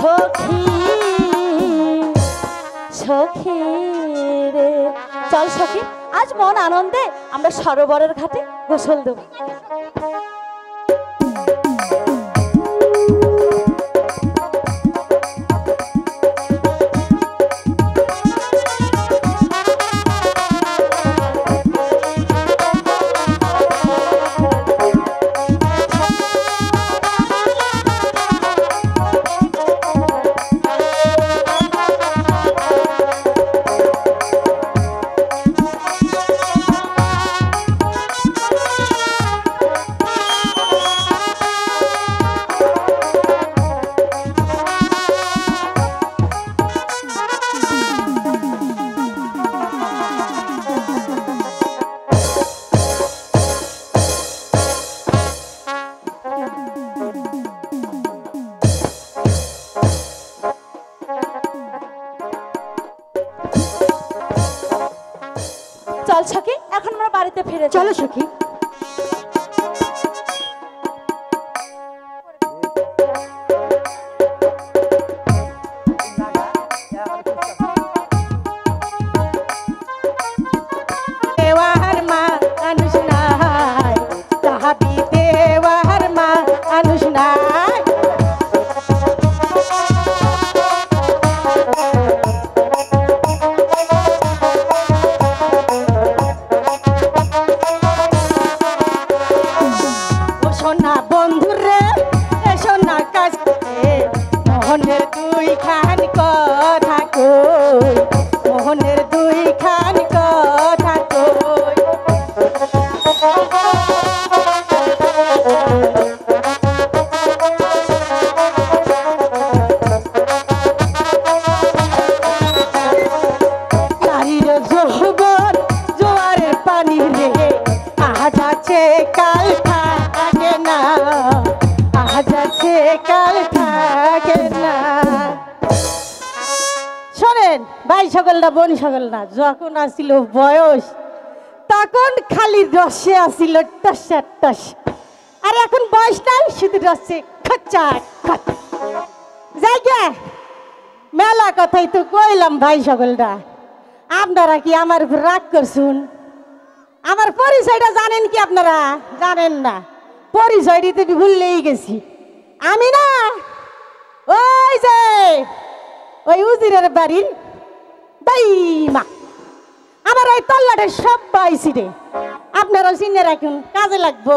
সখী সখী রে, চল সখী আজ মন আনন্দে আমরা সরোবরের ঘাটে গোসল দেব। চল সখী এখন আমরা বাড়িতে ফিরে যাই। চলো সখী। সকলটা বন সকল না, যখন আসিল বয়স তখন খালি রসে আসিল টসা টস, আর এখন বয়স নাই শুধু রসে খচ্চা খচ। জায়গা মেলা কথাই তো কইলাম ভাই সকলটা, আপনারা কি আমার উপর রাগ করছুন? আমার পরিচয়টা জানেন কি আপনারা? জানেন না, পরিচয় দিতে ভুললেই গেছি। আমি না ওই যে ওই উজিরের বাড়ির দাইমা, আমার এই তল্লাটের সবাই ছিটে, আপনারাও চিনে রাখুন, কাজে লাগবো।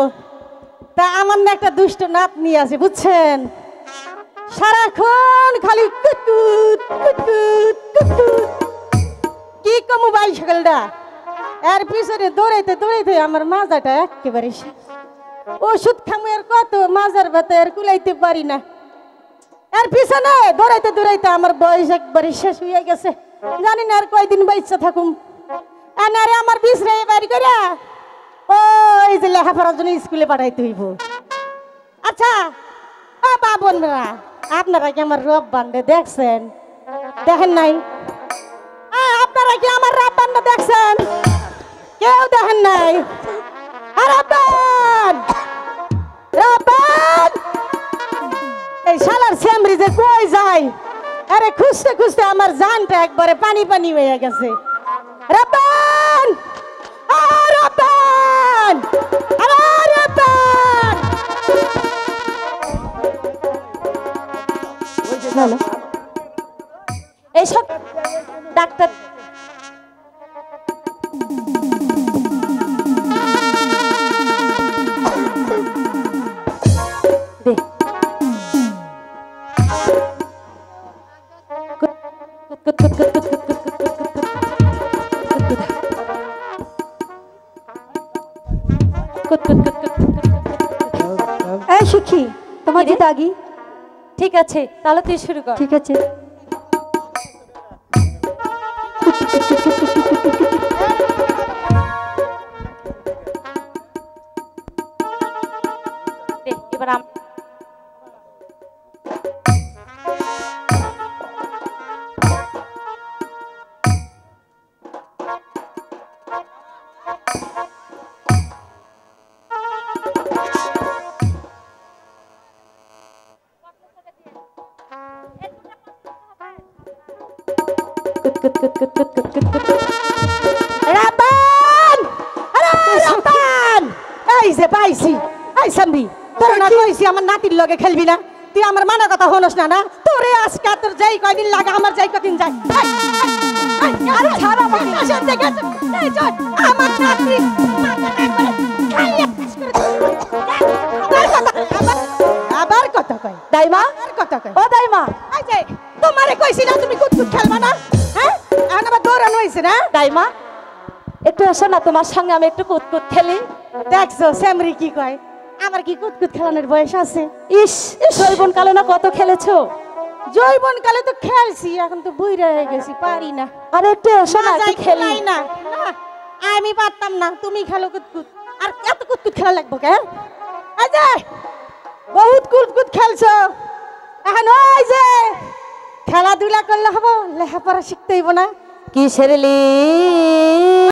তা আমার না একটা দুষ্ট নাতনি আছে বুঝছেন, সারাক্ষণ খালি কুটকুট কুটকুট কুটকুট, কি কমু ভাই সকলটা, এর পিছনে দৌড়াইতে দৌড়াইতে আমার মাজাটা একেবারে শেষ। ওষুধ খামু আর কত, মাজার ব্যথা আর কুলাইতে পারি না, এর পিছনে দৌড়াইতে দৌড়াইতে আমার বয়স একবারে শেষ হয়ে গেছে। জানি না আর কয়দিন বাইচা থাকুম। আরে আমার বিছরে বাড়ি করে ওই যে লেখাপড়ার জন্য স্কুলে পাঠাইতে হইব। আচ্ছা বাবা বোনরা, আপনারা কি আমার রব বান্ধে দেখছেন? দেখেন নাই? আপনারা কি আমার রব বান্ধে দেখছেন? কেউ দেখেন নাই? এই শালার শ্যামরি যে কই যায়, আরে খুঁজতে খুঁজতে আমার জানটা একবারে পানি পানি হয়ে গেছে। রব্বান, রব্বান, রব্বান, এইসব ডাক্তার সুখী, তোমার যে দাগি। ঠিক আছে তাহলে তুই শুরু কর। ঠিক আছে। এবার কুত কুত কুত কুত কুত কুত কুত কুত। রাব্বান আরে রাব্বান এই যে পাইছি এই সামরি তোর না কইছি আমার নাতির লগে খেলবি না তুই আমার মানা কথা হনস না না তোরে আজকে তোর যাই কয়দিন লাগে আমার যাই কদিন যায় আরে ছাড় আমাকে। আসেন দেখে এই চল আমার নাতি আবার কথা কয় দাইমা, আর কথা কয় ও দাইমা, এই যে তোমারে কইছি না তুমি কুতকুত খেলবা না হ্যাঁ এখন আবার দৌড়ানো হইছে না দাইমা একটু এসো না, তোমার সঙ্গে আমি একটু কুতকুত খেলি। দেখছো স্যামরি কি কয় আমার কি কুতকুত খেলানোর বয়স আছে ইস, জৈবন কালে না কত খেলেছো। জৈবন কালে তো খেলছি এখন তো বুইড়া হয়ে গেছি পারি না আরে একটু এসো না, একটু খেলি। না না আমি পারতাম না তুমি খেলো কুতকুত আর এত কুতকুত খেলা লাগবো কে এই যে বহুত কুতকুত খেলছো এখন ওই যে খেলাধুলা করলে হবো লেখাপড়া শিখতে হইব না কিসের লি